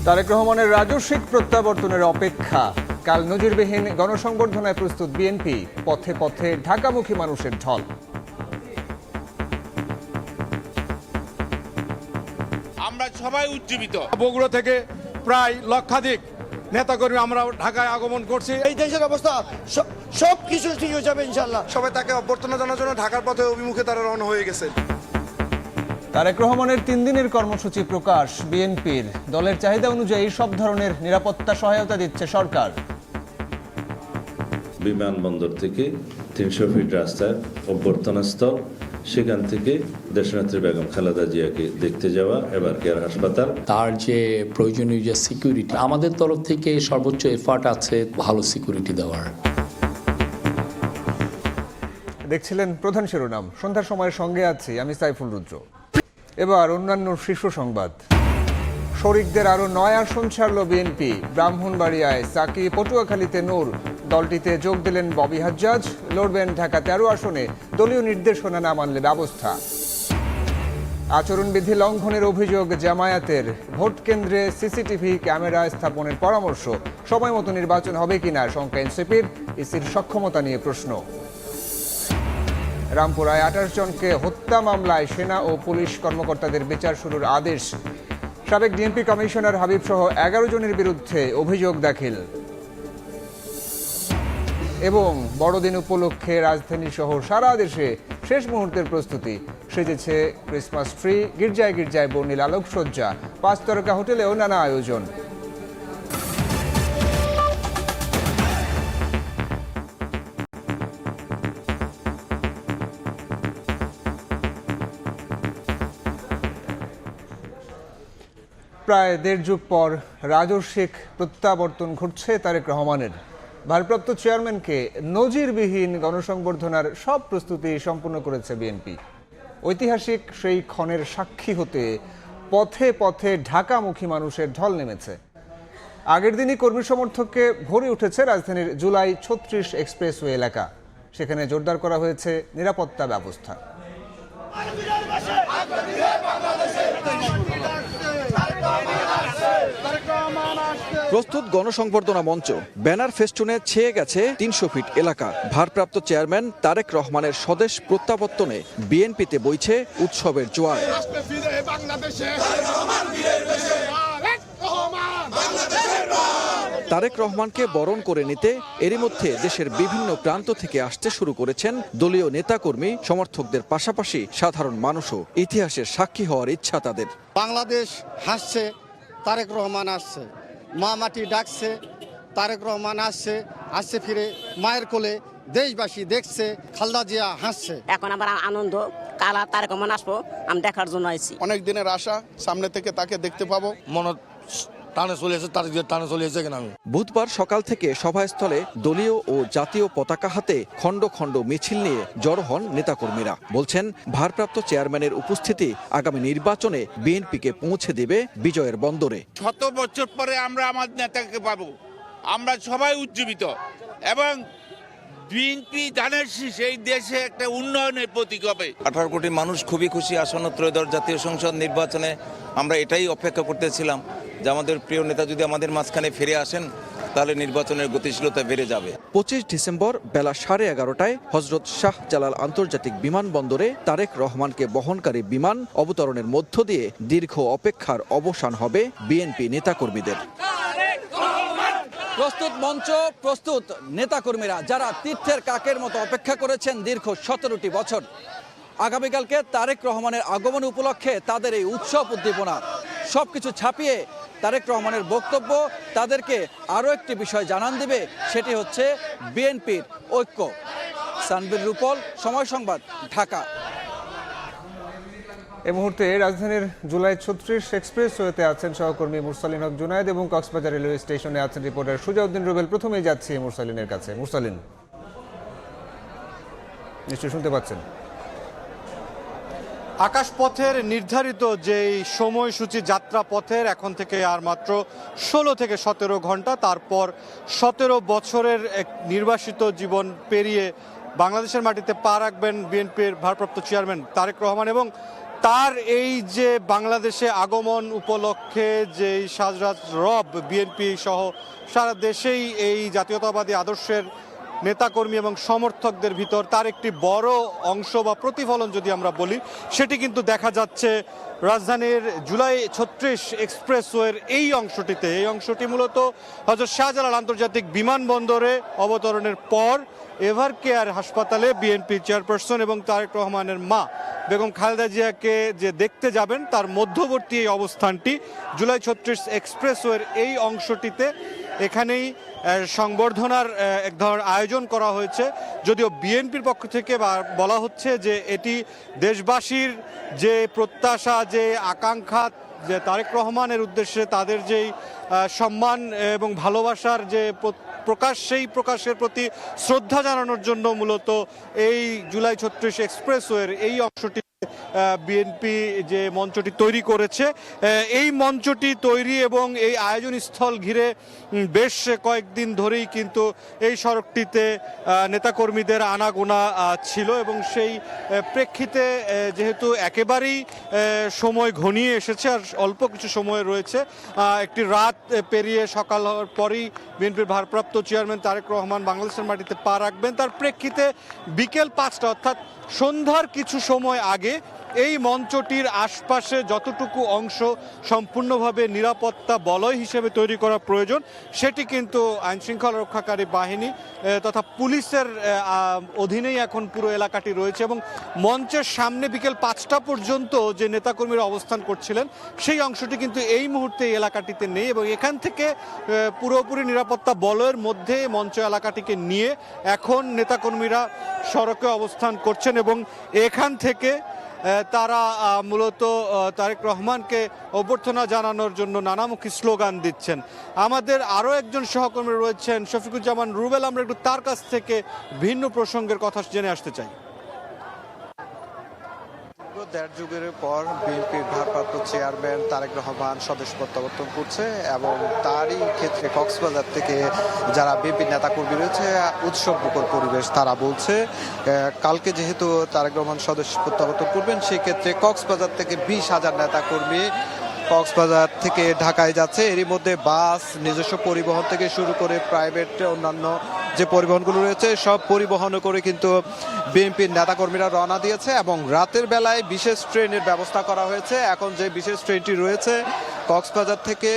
তারেক রহমানের রাজস্বিক প্রত্যাবর্তনের অপেক্ষা। কাল নজিরবিহীন গণসংবর্ধনায় প্রস্তুত বিএনপি, পথে পথে ঢাকামুখী মানুষের ঢল। আমরা সবাই উজ্জীবিত। বগুড়া থেকে প্রায় লক্ষাধিক নেতাকর্মী আমরা ঢাকায় আগমন করছি। এই দেশের অবস্থা সব কিছু ঠিক হয়ে যাবে ইনশাল্লাহ। সবাই তাকে অভ্যর্থনা জানানোর জন্য ঢাকার পথে অভিমুখে তারা রওনা হয়ে গেছে। তারেক রহমানের 3 দিনের কর্মসূচি প্রকাশ বিএনপির। দলের চাহিদা অনুযায়ী সব ধরনের নিরাপত্তা সহায়তা দিচ্ছে সরকার। বিমানবন্দর থেকে 300 ফিট রাস্তার অভ্যর্থনাস্থল, সেখান থেকে দেশনেত্রী বেগম খালেদা জিয়াকে দেখতে যাওয়া, এবার কেয়ার হাসপাতাল। তার যে প্রয়োজনীয় যে সিকিউরিটি, আমাদের তরফ থেকে সর্বোচ্চ এফার্ট আছে ভালো সিকিউরিটি দেওয়ার। দেখছিলেন প্রধান শিরোনাম। সন্ধ্যার সময়ের সঙ্গে আছি আমি সাইফুল রুদ্র। এবার অন্যান্য শীর্ষ সংবাদ। শরিকদের আরো 9 আসন ছাড়ল বিএনপি। ব্রাহ্মণবাড়িয়ায় সাকি, পটুয়াখালীতে নূর। দলটিতে যোগ দিলেন ববি হাজ্জাজ। লড়বেন ঢাকা 13 আসনে, দলীয় নির্দেশনা না মানলে ব্যবস্থা। আচরণবিধি লঙ্ঘনের অভিযোগ জামায়াতের। ভোট কেন্দ্রে সিসিটিভি ক্যামেরা স্থাপনের পরামর্শ। সময় মতো নির্বাচন হবে কিনা শঙ্কা এনসিপির। ইসির সক্ষমতা নিয়ে প্রশ্ন। রামপুরায় 28 জনকে হত্যা মামলায় সেনা ও পুলিশ কর্মকর্তাদের বিচার শুরুর আদেশ। সাবেক ডিএমপি কমিশনার হাবিব সহ 11 জনের বিরুদ্ধে অভিযোগ দাখিল। এবং বড়দিন উপলক্ষে রাজধানী সহ সারা দেশে শেষ মুহূর্তের প্রস্তুতি। সেজেছে ক্রিসমাস ট্রি, গির্জায় গির্জায় বর্ণিল আলোকসজ্জা, 5 তারকা হোটেলেও নানা আয়োজন। প্রায় 1.5 যুগ পর রাজস্বিক প্রত্যাবর্তন ঘটছে তারেক রহমানের। ভারপ্রাপ্ত চেয়ারম্যানকে নজিরবিহীন গণসংবর্ধনার সব প্রস্তুতি সম্পূর্ণ করেছে বিএনপি। ঐতিহাসিক সেই ক্ষণের সাক্ষী হতে পথে পথে ঢাকামুখী মানুষের ঢল নেমেছে। আগের দিনই কর্মী সমর্থককে ভরে উঠেছে রাজধানীর জুলাই 36 এক্সপ্রেসওয়ে এলাকা। সেখানে জোরদার করা হয়েছে নিরাপত্তা ব্যবস্থা। প্রস্তুত গণসংবর্ধনা মঞ্চ, ব্যানার ফেস্টুনে ছেয়ে গেছে 300 ফিট এলাকা। ভারপ্রাপ্ত চেয়ারম্যান তারেক রহমানের স্বদেশ প্রত্যাবর্তনে বিএনপিতে বইছে উৎসবের জোয়ার। তারেক রহমানকে বরণ করে নিতে এরই মধ্যে দেশের বিভিন্ন প্রান্ত থেকে আসতে শুরু করেছেন দলীয় নেতাকর্মী, সমর্থকদের পাশাপাশি সাধারণ মানুষও। ইতিহাসের সাক্ষী হওয়ার ইচ্ছা তাদের। বাংলাদেশ হাসছে, তারেক রহমান আসছে। মা মাটি ডাকছে, তারেক রহমান আসছে। আসছে ফিরে মায়ের কোলে, দেশবাসী দেখছে, খালেদা জিয়া হাসছে। এখন আমার আনন্দ, কালা তারেক রহমান আসবো আমি দেখার জন্য আইছি। অনেক দিনের আশা, সামনে থেকে তাকে দেখতে পাবো। মনে টানে চলে এসে, তার টানে চলে এসে কেন। বুধবার সকাল থেকে সভাস্থলে দলীয় ও জাতীয় পতাকা হাতে খণ্ড খণ্ড মিছিল নিয়ে জড়ো হন নেতাকর্মীরা। বলছেন, ভারপ্রাপ্ত চেয়ারম্যানের উপস্থিতি আগামী নির্বাচনে বিএনপিকে পৌঁছে দেবে বিজয়ের বন্দরে। 100 বছর পরে আমরা আমাদের নেতাকে পাবো। আমরা সবাই উজ্জীবিত এবং বিএনপি ধানের শীষ এই দেশে একটা উন্নয়নের প্রতীক হবে। 18 কোটি মানুষ খুবই খুশি। আসন্ন ত্রয়োদশ জাতীয় সংসদ নির্বাচনে আমরা এটাই অপেক্ষা করতেছিলাম যে আমাদের প্রিয় নেতা যদি আমাদের মাঝখানে ফিরে আসেন তাহলে নির্বাচনের গতিশীলতা বেড়ে যাবে। 25 ডিসেম্বর বেলা 11:30টায় হজরত শাহ জালাল আন্তর্জাতিক বিমানবন্দরে তারেক রহমানকে বহনকারী বিমান অবতরণের মধ্য দিয়ে দীর্ঘ অপেক্ষার অবসান হবে বিএনপি নেতাকর্মীদের। প্রস্তুত মঞ্চ, প্রস্তুত নেতাকর্মীরা, যারা তীর্থের কাকের মতো অপেক্ষা করেছেন দীর্ঘ 17টি বছর। আগামীকালকে তারেক রহমানের আগমন উপলক্ষে তাদের এই উৎসব উদ্দীপনা সবকিছু ছাপিয়ে তারেক রহমানের বক্তব্য তাদেরকে আরও একটি বিষয় জানান দেবে, সেটি হচ্ছে বিএনপির ঐক্য। সানবীর রূপল, সময় সংবাদ, ঢাকা। এই মুহূর্তে রাজধানীর জুলাই 36 এক্সপ্রেসওয়েতে আছেন সহকর্মী মুরসালিন হক জুনায়েদ এবং কক্সবাজার রেলওয়ে স্টেশনে আছেন রিপোর্টার সুজাউদ্দিন রুবেল। প্রথমেই যাচ্ছি মুরসালিনের কাছে। মুরসালিন, নিশ্চয়ই শুনতে পাচ্ছেন? আকাশপথের নির্ধারিত যেই সময়সূচি যাত্রা পথের এখন থেকে আর মাত্র 16 থেকে 17 ঘন্টা, তারপর 17 বছরের এক নির্বাসিত জীবন পেরিয়ে বাংলাদেশের মাটিতে পা রাখবেন বিএনপির ভারপ্রাপ্ত চেয়ারম্যান তারেক রহমান এবং তার এই যে বাংলাদেশে আগমন উপলক্ষে যে সাজরাত রব বিএনপি সহ সারা দেশেই এই জাতীয়তাবাদী আদর্শের নেতাকর্মী এবং সমর্থকদের ভিতর তার একটি বড় অংশ বা প্রতিফলন যদি আমরা বলি, সেটি কিন্তু দেখা যাচ্ছে রাজধানীর জুলাই 36 এক্সপ্রেসওয়ের এই অংশটিতে। এই অংশটি মূলত হযরত শাহজালাল আন্তর্জাতিক বিমানবন্দরে অবতরণের পর এভার কেয়ার হাসপাতালে বিএনপি চেয়ারপারসন এবং তারেক রহমানের মা বেগম খালেদা জিয়াকে যে দেখতে যাবেন তার মধ্যবর্তী এই অবস্থানটি জুলাই 36 এক্সপ্রেসওয়ের এই অংশটিতে। এখানেই সংবর্ধনার এক ধরনের আয়োজন করা হয়েছে, যদিও বিএনপির পক্ষ থেকে বলা হচ্ছে যে এটি দেশবাসীর যে প্রত্যাশা, যে আকাঙ্ক্ষা, যে তারেক রহমানের উদ্দেশ্যে তাদের যেই সম্মান এবং ভালোবাসার যে প্রকাশ, সেই প্রকাশের প্রতি শ্রদ্ধা জানানোর জন্য মূলত এই জুলাই 36 এক্সপ্রেসওয়ের এই অংশটি বিএনপি যে মঞ্চটি তৈরি করেছে। এই মঞ্চটি তৈরি এবং এই আয়োজন স্থল ঘিরে বেশ কয়েকদিন ধরেই কিন্তু এই সড়কটিতে নেতাকর্মীদের আনাগোনা ছিল এবং সেই প্রেক্ষিতে যেহেতু একেবারেই সময় ঘনিয়ে এসেছে আর অল্প কিছু সময় রয়েছে, একটি রাত পেরিয়ে সকাল হওয়ার পরেই বিএনপির ভারপ্রাপ্ত চেয়ারম্যান তারেক রহমান বাংলাদেশের মাটিতে পা রাখবেন। তার প্রেক্ষিতে বিকেল 5টা অর্থাৎ সন্ধ্যার কিছু সময় আগে এই মঞ্চটির আশপাশে যতটুকু অংশ সম্পূর্ণভাবে নিরাপত্তা বলয় হিসেবে তৈরি করা প্রয়োজন, সেটি কিন্তু আইনশৃঙ্খলা রক্ষাকারী বাহিনী তথা পুলিশের অধীনেই এখন পুরো এলাকাটি রয়েছে। এবং মঞ্চের সামনে বিকেল 5টা পর্যন্ত যে নেতাকর্মীরা অবস্থান করছিলেন সেই অংশটি কিন্তু এই মুহূর্তে এই এলাকাটিতে নেই এবং এখান থেকে পুরোপুরি নিরাপত্তা বলয়ের মধ্যে মঞ্চ এলাকাটিকে নিয়ে এখন নেতাকর্মীরা সড়কে অবস্থান করছেন এবং এখান থেকে তারা মূলত তারেক রহমানকে অভ্যর্থনা জানানোর জন্য নানামুখী স্লোগান দিচ্ছেন। আমাদের আরও একজন সহকর্মী রয়েছেন শফিকুজ্জামান রুবেল, আমরা একটু তার কাছ থেকে ভিন্ন প্রসঙ্গের কথা জেনে আসতে চাই। 1.5 যুগের পর বিএনপির ভারপ্রাপ্ত চেয়ারম্যান তারেক রহমান স্বদেশ প্রত্যাবর্তন করছে এবং তারই ক্ষেত্রে কক্সবাজার থেকে যারা বিএনপির নেতাকর্মী রয়েছে উৎসব মুখর পরিবেশ। তারা বলছে কালকে যেহেতু তারেক রহমান স্বদেশ প্রত্যাবর্তন করবেন, সেক্ষেত্রে কক্সবাজার থেকে 20,000 নেতাকর্মী কক্সবাজার থেকে ঢাকায় যাচ্ছে। এরই মধ্যে বাস, নিজস্ব পরিবহন থেকে শুরু করে প্রাইভেট অন্যান্য যে পরিবহনগুলো রয়েছে সব পরিবহন করে কিন্তু বিএনপির নেতাকর্মীরা রওনা দিয়েছে এবং রাতের বেলায় বিশেষ ট্রেনের ব্যবস্থা করা হয়েছে। এখন যে বিশেষ ট্রেনটি রয়েছে কক্সবাজার থেকে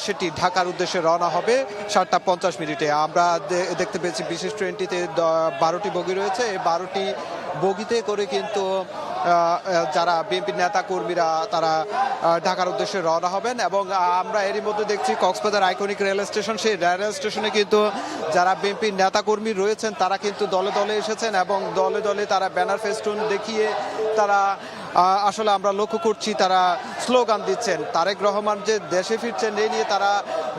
সেটি ঢাকার উদ্দেশ্যে রওনা হবে 7টা 50 আমরা দেখতে পেয়েছি বিশেষ ট্রেনটিতে 12টি বগি রয়েছে। এই 12টি বগিতে করে কিন্তু যারা বিএনপির নেতাকর্মীরা তারা ঢাকার উদ্দেশ্যে রওনা হবেন এবং আমরা এরই মধ্যে দেখছি কক্সবাজার আইকনিক রেল স্টেশন, সেই রেল স্টেশনে কিন্তু যারা বিএনপির নেতাকর্মী রয়েছেন তারা কিন্তু দলে দলে এসেছেন এবং দলে দলে তারা ব্যানার ফেস্টুন দেখিয়ে তারা আসলে আমরা লক্ষ্য করছি তারা স্লোগান দিচ্ছেন। তারেক রহমান যে দেশে ফিরছেন এই নিয়ে তারা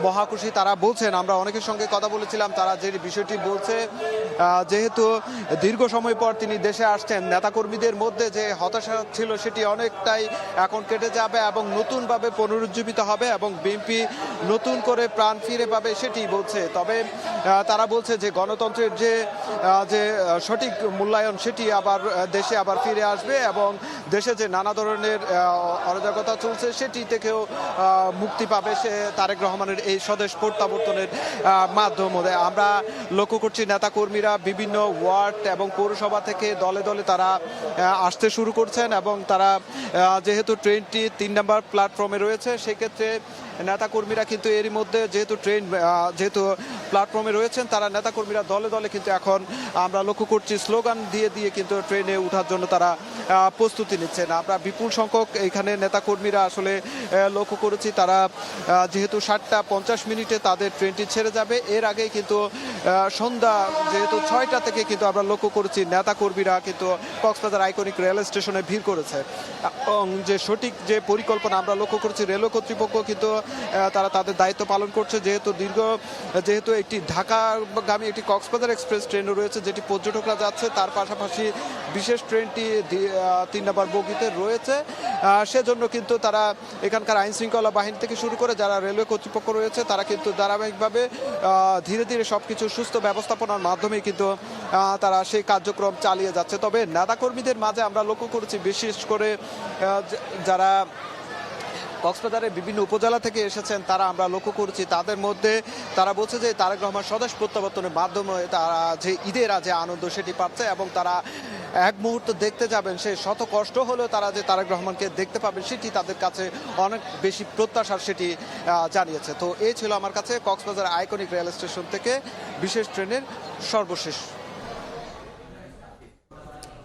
মহাখুশি। তারা বলছেন, আমরা অনেকের সঙ্গে কথা বলেছিলাম, তারা যে বিষয়টি বলছে যেহেতু দীর্ঘ সময় পর তিনি দেশে আসছেন, নেতাকর্মীদের মধ্যে যে হতাশা ছিল সেটি অনেকটাই এখন কেটে যাবে এবং নতুনভাবে পুনরুজ্জীবিত হবে এবং বিএনপি নতুন করে প্রাণ ফিরে পাবে সেটি বলছে। তবে তারা বলছে যে গণতন্ত্রের যে সঠিক মূল্যায়ন সেটি আবার দেশে আবার ফিরে আসবে এবং দেশে যে নানা ধরনের অরাজকতা চলছে সেটি থেকেও মুক্তি পাবে সে তারেক রহমানের এই স্বদেশ প্রত্যাবর্তনের মাধ্যমে। আমরা লক্ষ্য করছি নেতাকর্মীরা বিভিন্ন ওয়ার্ড এবং পৌরসভা থেকে দলে দলে তারা আসতে শুরু করছেন এবং তারা যেহেতু ট্রেনটি 3 নম্বর প্ল্যাটফর্মে রয়েছে সেক্ষেত্রে নেতাকর্মীরা কিন্তু এরই মধ্যে যেহেতু প্ল্যাটফর্মে রয়েছেন তারা নেতাকর্মীরা দলে দলে কিন্তু এখন আমরা লক্ষ্য করছি স্লোগান দিয়ে দিয়ে কিন্তু ট্রেনে ওঠার জন্য তারা প্রস্তুতি নিচ্ছেন। আমরা বিপুল সংখ্যক এখানে নেতাকর্মীরা আসলে লক্ষ্য করেছি তারা যেহেতু 7টা 50 তাদের ট্রেনটি ছেড়ে যাবে, এর আগেই কিন্তু সন্ধ্যা যেহেতু 6টা থেকে কিন্তু আমরা লক্ষ্য করেছি নেতাকর্মীরা কিন্তু কক্সবাজার আইকনিক রেল স্টেশনে ভিড় করেছে এবং যে সঠিক যে পরিকল্পনা আমরা লক্ষ্য করেছি রেল কর্তৃপক্ষ কিন্তু তারা তাদের দায়িত্ব পালন করছে, যেহেতু একটি ঢাকাগামী একটি কক্সবাজার এক্সপ্রেস ট্রেনও রয়েছে যেটি পর্যটকরা যাচ্ছে, তার পাশাপাশি বিশেষ ট্রেনটি 3 নম্বর বগিতে রয়েছে। সেজন্য কিন্তু তারা এখানকার আইন শৃঙ্খলা বাহিনী থেকে শুরু করে যারা রেলওয়ে কর্তৃপক্ষ রয়েছে তারা কিন্তু ধারাবাহিকভাবে ধীরে ধীরে সবকিছু সুস্থ ব্যবস্থাপনার মাধ্যমে কিন্তু তারা সেই কার্যক্রম চালিয়ে যাচ্ছে। তবে নেতাকর্মীদের মাঝে আমরা লক্ষ্য করেছি, বিশেষ করে যারা কক্সবাজারের বিভিন্ন উপজেলা থেকে এসেছেন তারা আমরা লক্ষ্য করেছি, তাদের মধ্যে তারা বলছে যে তারেক রহমান স্বদেশ প্রত্যাবর্তনের মাধ্যমে তারা যে ঈদের যে আনন্দ সেটি পাচ্ছে এবং তারা এক মুহূর্ত দেখতে যাবেন, সে শত কষ্ট হলেও তারা যে তারেক রহমানকে দেখতে পাবেন সেটি তাদের কাছে অনেক বেশি প্রত্যাশার, সেটি জানিয়েছে। তো এই ছিল আমার কাছে কক্সবাজার আইকনিক রেল স্টেশন থেকে বিশেষ ট্রেনের সর্বশেষ।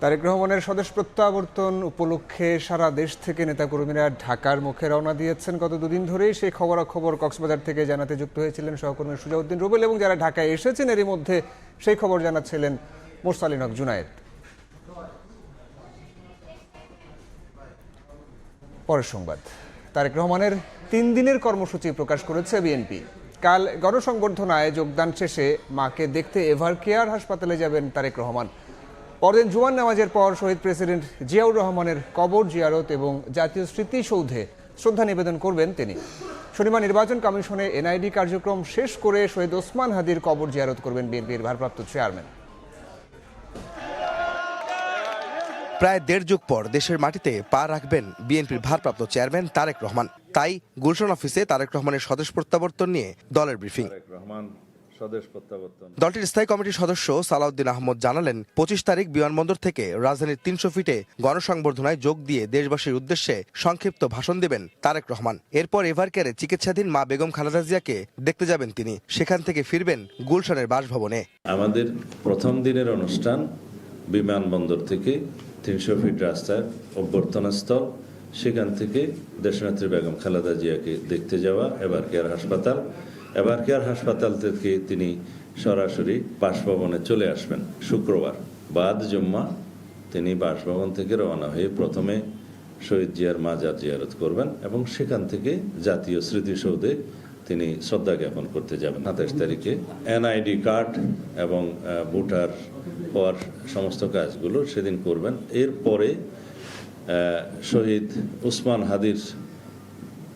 তারেক রহমানের স্বদেশ প্রত্যাবর্তন উপলক্ষে সারা দেশ থেকে নেতাকর্মীরা ঢাকার মুখে রওনা দিয়েছেন। গত দুদিন ধরেই সেই খবরাখবর কক্সবাজার থেকে জানাতে যুক্ত হয়েছিলেন সহকর্মী সুজাউদ্দিন রুবেল, এবং যারা ঢাকায় এসেছেন এরই মধ্যে সেই খবর জানাচ্ছিলেন মোরসালিন হক জুনায়েদ। পরের সংবাদ, তারেক রহমানের 3 দিনের কর্মসূচি প্রকাশ করেছে বিএনপি। কাল গণসংবর্ধনায় যোগদান শেষে মাকে দেখতে এভার কেয়ার হাসপাতালে যাবেন তারেক রহমান। পরদিন জুমার নামাজের পর শহীদ প্রেসিডেন্ট জিয়াউর রহমানের কবর জিয়ারত এবং জাতীয় স্মৃতিসৌধে শ্রদ্ধা নিবেদন করবেন তিনি। শনিবার নির্বাচন কমিশনে এনআইডি কার্যক্রম শেষ করে শহীদ ওসমান হাদির কবর জিয়ারত করবেন বিএনপির ভারপ্রাপ্ত চেয়ারম্যান। প্রায় 1.5 যুগ পর দেশের মাটিতে পা রাখবেন বিএনপির ভারপ্রাপ্ত চেয়ারম্যান তারেক রহমান। তাই গুলশান অফিসে তারেক রহমানের স্বদেশ প্রত্যাবর্তন নিয়ে দলের ব্রিফিং। দলটির স্থায়ী কমিটির সদস্য সালাউদ্দিন আহমদ জানালেন, 25 তারিখ বিমানবন্দর থেকে রাজধানীর 300 ফিটে গণসংবর্ধনায় যোগ দিয়ে দেশবাসীর উদ্দেশ্যে সংক্ষিপ্ত ভাষণ দেবেন তারেক রহমান। এরপর এভারকেয়ারে চিকিৎসাধীন মা বেগম খালেদা জিয়াকে দেখতে যাবেন তিনি। সেখান থেকে ফিরবেন গুলশানের বাসভবনে। আমাদের প্রথম দিনের অনুষ্ঠান বিমানবন্দর থেকে 300 ফিট রাস্তার অভ্যর্থনাস্থল, সেখান থেকে দেশনেত্রী বেগম খালেদা জিয়াকে দেখতে যাওয়া এভারকেয়ার হাসপাতাল থেকে তিনি সরাসরি বাসভবনে চলে আসবেন। শুক্রবার বাদ জুম্মা তিনি বাসভবন থেকে রওনা হয়ে প্রথমে শহীদ জিয়ার মাজার জিয়ারত করবেন এবং সেখান থেকে জাতীয় স্মৃতিসৌধে তিনি শ্রদ্ধা জ্ঞাপন করতে যাবেন। 27 তারিখে এনআইডি কার্ড এবং ভোটার হওয়ার সমস্ত কাজগুলো সেদিন করবেন। এরপরে শহীদ ওসমান হাদির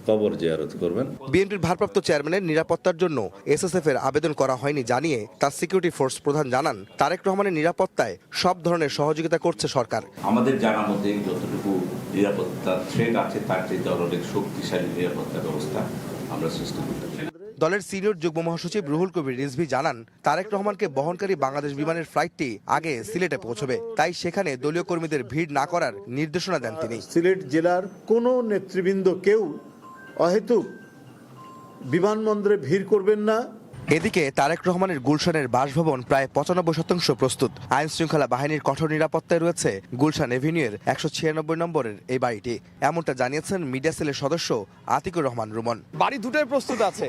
কবর জিয়ারত করবেন। বিএনপির ভারপ্রাপ্ত চেয়ারম্যানের নিরাপত্তার জন্য এসএসএফ এর আবেদন করা হয়নি জানিয়ে তার সিকিউরিটি ফোর্স প্রধান জানান, তারেক রহমানের নিরাপত্তায় সব ধরনের সহযোগিতা করছে সরকার। আমাদের জানা মতে যতটুকু নিরাপত্তা থ্রেট আছে তার চেয়ে অনেক শক্তিশালী নিরাপত্তা ব্যবস্থা আমরা সৃষ্টি করতে চাই। দলের সিনিয়র যুগ্ম মহাসচিব রুহুল কবির রিজভী জানান, তারেক রহমানকে বহনকারী বাংলাদেশ বিমানের ফ্লাইটটি আগে সিলেটে পৌঁছবে, তাই সেখানে দলীয় কর্মীদের ভিড় না করার নির্দেশনা দেন তিনি। সিলেট জেলার কোনো নেতৃবৃন্দ কেউ অহেতুক বিমানবন্দরে ভিড় করবেন না। এদিকে তারেক রহমানের গুলশানের বাসভবন প্রায় 95% প্রস্তুত। আইন শৃঙ্খলা বাহিনীর কঠোর নিরাপত্তায় রয়েছে গুলশান এভিনিউয়ের 196 নম্বরের এই বাড়িটি, এমনটা জানিয়েছেন মিডিয়া সেলের সদস্য আতিকুর রহমান রুমন। বাড়ি দুটোই প্রস্তুত আছে,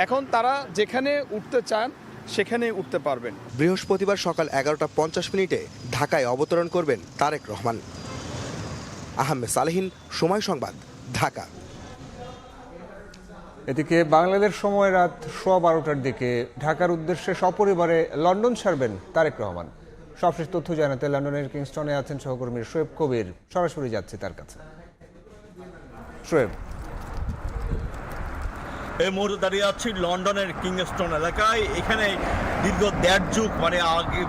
এখন তারা যেখানে উঠতে চান সেখানে উঠতে পারবেন। বৃহস্পতিবার সকাল 11:50 ঢাকায় অবতরণ করবেন তারেক রহমান। আহমেদ সালেহীন, সময় সংবাদ, ঢাকা। এদিকে বাংলাদেশ সময় রাত 12:15 দিকে ঢাকার উদ্দেশ্যে সপরিবারে লন্ডন ছাড়বেন তারেক রহমান। সবশেষ তথ্য জানাতে লন্ডনের কিংস্টনে আছেন সহকর্মী শোয়েব কবির, সরাসরি যাচ্ছে তার কাছে। শোয়েব, এই মুহূর্তে দাঁড়িয়ে আছি লন্ডনের কিংস্টন এলাকায়। এখানে দীর্ঘ 1.5 যুগ মানে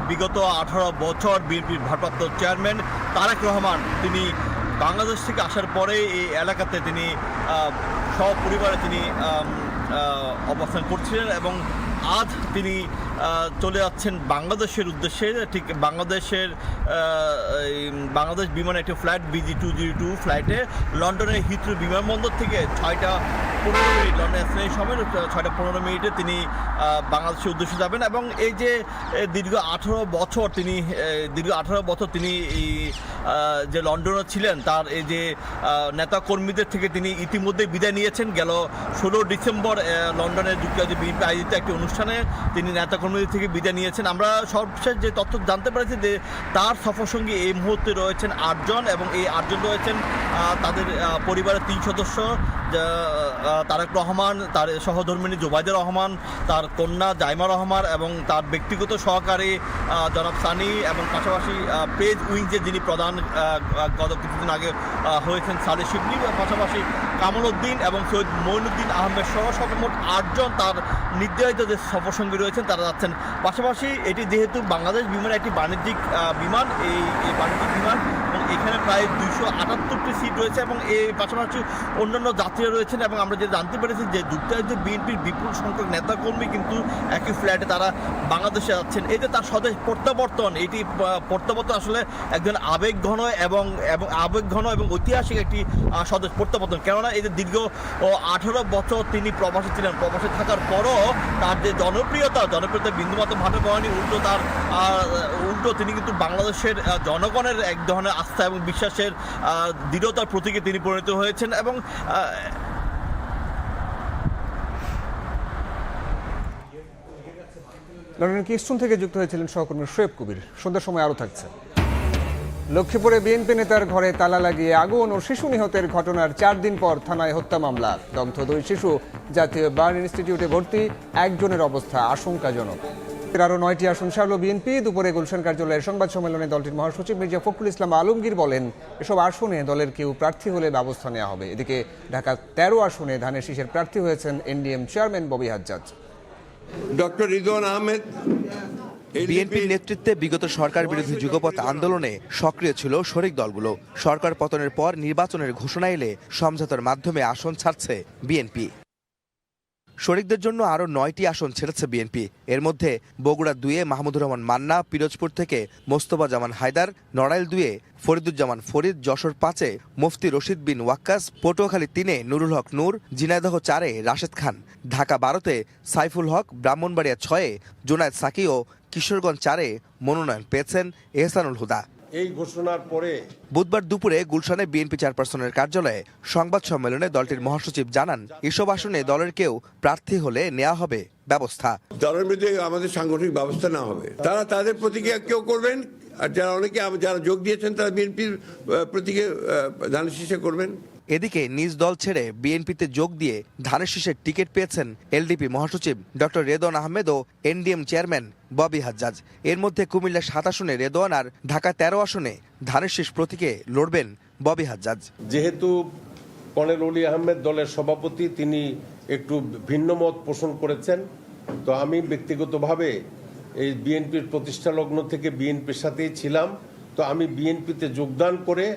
বিগত 18 বছর বিএনপির ভারপ্রাপ্ত চেয়ারম্যান তারেক রহমান তিনি বাংলাদেশ থেকে আসার পরে এই এলাকাতে তিনি সপরিবারে তিনি অবস্থান করছিলেন এবং আজ তিনি চলে যাচ্ছেন বাংলাদেশের উদ্দেশ্যে। ঠিক বাংলাদেশ বিমানে একটি ফ্লাইট BG202 ফ্লাইটে লন্ডনের হিথ্রো বিমানবন্দর থেকে 6:15 লন্ডনের স্থানীয় সময় 6:15 তিনি বাংলাদেশের উদ্দেশ্যে যাবেন। এবং এই যে দীর্ঘ 18 বছর তিনি এই যে লন্ডনে ছিলেন তার এই যে নেতাকর্মীদের থেকে তিনি ইতিমধ্যে বিদায় নিয়েছেন। গেল 16 ডিসেম্বর লন্ডনের যুক্তরাজ্য বিএনপি আয়োজিত একটি অনুষ্ঠানে তিনি নেতাকর্মীদের থেকে বিদায় নিয়েছেন। আমরা সর্বশেষ যে তথ্য জানতে পেরেছি যে তার সফরসঙ্গী এই মুহূর্তে রয়েছেন 8 জন এবং এই 8 জন রয়েছেন তাদের পরিবারের 3 সদস্য, তারেক রহমান, তার সহধর্মিণী জোবাইদা রহমান, তার কন্যা জাইমা রহমান এবং তার ব্যক্তিগত সহকারী জনাব সানি, এবং পাশাপাশি পেজ উইংসের যিনি প্রধান গত কিছুদিন আগে হয়েছেন সালে শিবলি, পাশাপাশি কামাল উদ্দিন এবং সৈয়দ মঈনুদ্দিন আহমেদ সহ সর্বমোট 8 জন তার নির্ধারিত যে সফরসঙ্গী রয়েছেন তারা যাচ্ছেন। পাশাপাশি এটি যেহেতু বাংলাদেশ বিমানের একটি বাণিজ্যিক বিমান, এই বাণিজ্যিক বিমান, এবং এখানে প্রায় 278টি সিট রয়েছে এবং এই পাশাপাশি অন্যান্য যাত্রীরা রয়েছেন। এবং আমরা যে জানতে পেরেছি যে যুক্তরাজ্যে বিএনপির বিপুল সংখ্যক নেতাকর্মী কিন্তু একই ফ্লাইটে তারা বাংলাদেশে যাচ্ছেন। এই যে তার স্বদেশ প্রত্যাবর্তন, এটি প্রত্যাবর্তন আসলে একজন আবেগঘন এবং ঐতিহাসিক একটি স্বদেশ প্রত্যাবর্তন। কেননা এই যে দীর্ঘ 18 বছর তিনি প্রবাসী ছিলেন, প্রবাসী থাকার পরও তার যে জনপ্রিয়তা বিন্দুমাত্র ভাটা পায়নি, উল্টো তিনি কিন্তু বাংলাদেশের জনগণের এক ধরনের আস্থা এবং বিশ্বাসের দৃঢ়তার প্রতীকে তিনি পরিণত হয়েছেন। এবং লন্ডন কিংস্টন থেকে যুক্ত হয়েছিলেন সহকর্মী শোয়েব কবির। সন্ধ্যার সময় আরও থাকছে। লক্ষ্মীপুরে বিএনপি নেতার ঘরে তালা লাগিয়ে আগুন ও শিশু নিহতের ঘটনার 4 দিন পর থানায় হত্যা মামলা। দগ্ধ 2 শিশু জাতীয় বার্ন ইনস্টিটিউটে ভর্তি, একজনের অবস্থা আশঙ্কাজনক। আরও 9টি আসন ছাড়ল বিএনপি। দুপুরে গুলশান কার্যালয়ের সংবাদ সম্মেলনে দলটির মহাসচিব মির্জা ফখরুল ইসলাম আলমগীর বলেন, এসব আসনে দলের কেউ প্রার্থী হলে ব্যবস্থা নেওয়া হবে। এদিকে ঢাকা 13 আসনে ধানের শীষের প্রার্থী হয়েছেন NDM chairman Bobby Hajjaj. Doctor Ridwan Ahmed বিএনপির নেতৃত্বে বিগত সরকার বিরোধী যুগপৎ আন্দোলনে সক্রিয় ছিল শরিক দলগুলো। সরকার পতনের পর নির্বাচনের ঘোষণা এলে সমঝোতার মাধ্যমে আসন ছাড়ছে বিএনপি। শরিকদের জন্য আরও 9টি আসন ছেড়েছে বিএনপি। এর মধ্যে বগুড়া 2-এ মাহমুদুর রহমান মান্না, পিরোজপুর থেকে মোস্তফা জামান হায়দার, নড়াইল 2-এ ফরিদুজ্জামান ফরিদ, যশোর 5-এ মুফতি রশিদ বিন ওয়াক্কাস, পটুয়াখালী 3-এ নুরুল হক নূর, ঝিনাইদহ 4-এ রাশেদ খান, ঢাকা 12-তে সাইফুল হক, ব্রাহ্মণবাড়িয়া 6-এ জোনায়েদ সাকি ও কিশোরগঞ্জ 4-এ মনোনয়ন পেয়েছেন এহসানুল হুদা। এই ঘোষণার পরে বুধবার দুপুরে গুলশানে বিএনপি চেয়ারপারসনের কার্যালয়ে সংবাদ সম্মেলনে দলটির মহাসচিব জানান, এসব আসনে দলের কেউ প্রার্থী হলে নেওয়া হবে ব্যবস্থা। দলের মধ্যে আমাদের সাংগঠনিক ব্যবস্থা নেওয়া হবে। তারা তাদের প্রতিক্রিয়া কেউ করবেন, আর যারা যোগ দিয়েছেন তারা বিএনপির প্রতিক্রিয়া ধানের শীষে করবেন। এদিকে নিজ দল ছেড়ে বিএনপিতে যোগ দিয়ে ধানের শীষের টিকিট পেয়েছেন এলডিপি মহাসচিব ডক্টর রেদওয়ান আহমেদ ও এনডিএম চেয়ারম্যান ববি হাজ্জাজ। এর মধ্যে কুমিল্লা 7 আসনে রেদওয়ান আর ঢাকা 13 আসনে ধানের শীষ প্রতীকে লড়বেন ববি হাজ্জাজ। যেহেতু কর্নেল অলি আহমেদ দলের সভাপতি, তিনি একটু ভিন্ন মত পোষণ করেছেন, তো আমি ব্যক্তিগতভাবে এই বিএনপির প্রতিষ্ঠা লগ্ন থেকে বিএনপির সাথেই ছিলাম, তো আমি বিএনপিতে যোগদান করে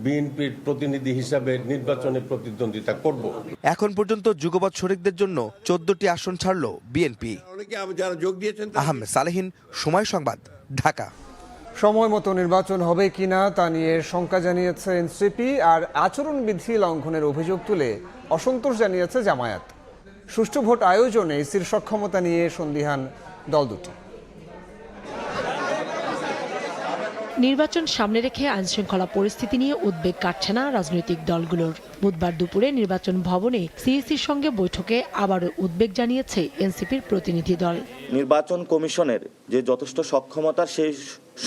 বিএনপির প্রতিনিধি হিসাবে নির্বাচনে প্রতিদ্বন্দ্বিতা করব। এখন পর্যন্ত যুগপৎ শরিকদের জন্য 14টি আসন ছাড়ল বিএনপি। যারা যোগ দিয়েছেন। আহমেদ সালেহিন, সময় সংবাদ, ঢাকা। সময় মতো নির্বাচন হবে কিনা তা নিয়ে শঙ্কা জানিয়েছে এনসিপি, আর আচরণবিধি লঙ্ঘনের অভিযোগ তুলে অসন্তোষ জানিয়েছে জামায়াত। সুষ্ঠু ভোট আয়োজনে ইসির সক্ষমতা নিয়ে সন্দিহান দল দুটি। নির্বাচন সামনে রেখে আইনশৃঙ্খলা পরিস্থিতি নিয়ে উদ্বেগ কাটছে না রাজনৈতিক দলগুলোর। বুধবার দুপুরে নির্বাচন ভবনে সিইসির সঙ্গে বৈঠকে আবারও উদ্বেগ জানিয়েছে এনসিপির প্রতিনিধি দল। নির্বাচন কমিশনের যে যথেষ্ট সক্ষমতার সেই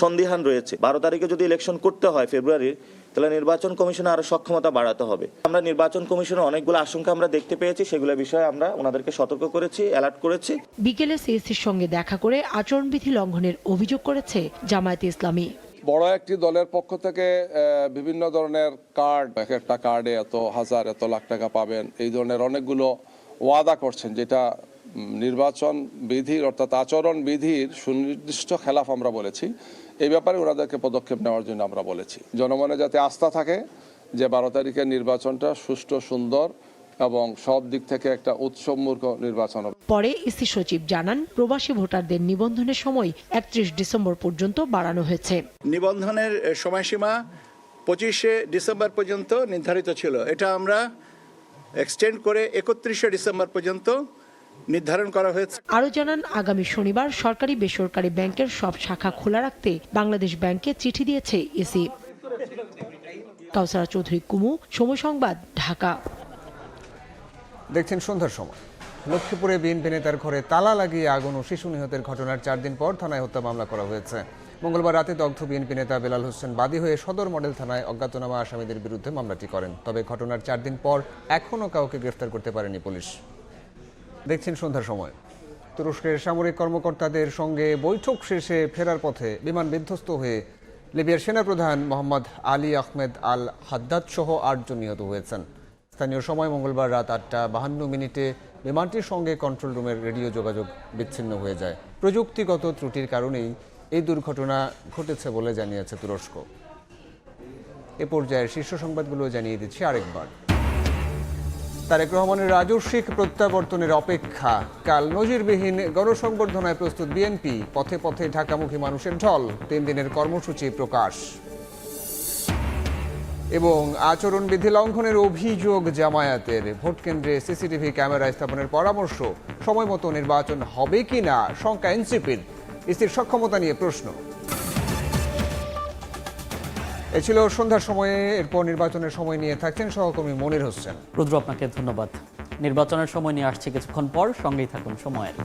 সন্দিহান রয়েছে। 12 তারিখে যদি ইলেকশন করতে হয় ফেব্রুয়ারির, তাহলে নির্বাচন কমিশনে আরো সক্ষমতা বাড়াতে হবে। আমরা নির্বাচন কমিশনের অনেকগুলো আশঙ্কা আমরা দেখতে পেয়েছি, সেগুলো বিষয়ে আমরা ওনাদেরকে সতর্ক করেছি, অ্যালার্ট করেছি। বিকেলে সিইসির সঙ্গে দেখা করে আচরণবিধি লঙ্ঘনের অভিযোগ করেছে জামায়াতে ইসলামী। বড় একটি দলের পক্ষ থেকে বিভিন্ন ধরনের কার্ড, এক একটা কার্ডে এত হাজার এত লাখ টাকা পাবেন, এই ধরনের অনেকগুলো ওয়াদা করছেন, যেটা নির্বাচন বিধির অর্থাৎ আচরণ বিধির সুনির্দিষ্ট খেলাফ আমরা বলেছি। এই ব্যাপারে ওনাদেরকে পদক্ষেপ নেওয়ার জন্য আমরা বলেছি। জনমনে যাতে আস্থা থাকে যে 12 তারিখের নির্বাচনটা সুষ্ঠু, সুন্দর এবং সব দিক থেকে একটা উৎসবমূলক নির্বাচন হবে। পরে ইসি সচিব জানান, প্রবাসী ভোটারদের নিবন্ধনের সময় 31 ডিসেম্বর পর্যন্ত বাড়ানো হয়েছে। নিবন্ধনের সময়সীমা 25শে ডিসেম্বর পর্যন্ত নির্ধারিত ছিল, এটা আমরা এক্সটেন্ড করে 31শে ডিসেম্বর পর্যন্ত নির্ধারণ করা হয়েছে। আরও জানান, আগামী শনিবার সরকারি বেসরকারি ব্যাংকের সব শাখা খোলা রাখতে বাংলাদেশ ব্যাংকে চিঠি দিয়েছে ইসি। কাউসারা চৌধুরী কুমু, সময় সংবাদ, ঢাকা। দেখছেন সন্ধ্যার সময়। লক্ষ্মীপুরে বিএনপি নেতার ঘরে তালা লাগিয়ে আগুন ও শিশু নিহতের ঘটনার 4 দিন পর থানায় হত্যা মামলা করা হয়েছে। মঙ্গলবার রাতে দগ্ধ বিএনপি নেতা বেলাল হোসেন বাদী হয়ে সদর মডেল থানায় অজ্ঞাতনামা আসামিদের বিরুদ্ধে মামলাটি করেন। তবে ঘটনার 4 দিন পর এখনও কাউকে গ্রেফতার করতে পারেনি পুলিশ। দেখছেন সন্ধ্যার সময়। তুরস্কের সামরিক কর্মকর্তাদের সঙ্গে বৈঠক শেষে ফেরার পথে বিমান বিধ্বস্ত হয়ে লিবিয়ার সেনাপ্রধান মোহাম্মদ আলী আহমেদ আল হাদ্দাদ সহ 8 জন নিহত হয়েছেন। স্থানীয় সময় মঙ্গলবার রাত 8:52 বিমানটির সঙ্গে কন্ট্রোল রুমের রেডিও যোগাযোগ বিচ্ছিন্ন হয়ে যায়। প্রযুক্তিগত ত্রুটির কারণেই এই দুর্ঘটনা ঘটেছে বলে জানিয়েছে তুরস্ক। এ পর্যায়ের শীর্ষ সংবাদগুলো জানিয়ে দিচ্ছি আরেকবার। তারেক রহমানের রাজস্বিক প্রত্যাবর্তনের অপেক্ষা। কাল নজিরবিহীন গণসংবর্ধনায় প্রস্তুত বিএনপি। পথে পথে ঢাকামুখী মানুষের ঢল। 3 দিনের কর্মসূচি প্রকাশ। এবং আচরণবিধি লঙ্ঘনের অভিযোগ জামায়াতের। ভোট কেন্দ্রে সিসিটিভি ক্যামেরা স্থাপনের পরামর্শ। সময় মতো নির্বাচন হবে কিনা শঙ্কা এনসিপির। ইসির সক্ষমতা নিয়ে প্রশ্ন। এ ছিল সন্ধ্যার সময়ে। এরপর নির্বাচনের সময় নিয়ে থাকছেন সহকর্মী মনির হোসেন। রুদ্র, আপনাকে ধন্যবাদ। নির্বাচনের সময় নিয়ে আসছে কিছুক্ষণ পর, সঙ্গেই থাকুন সময়ের।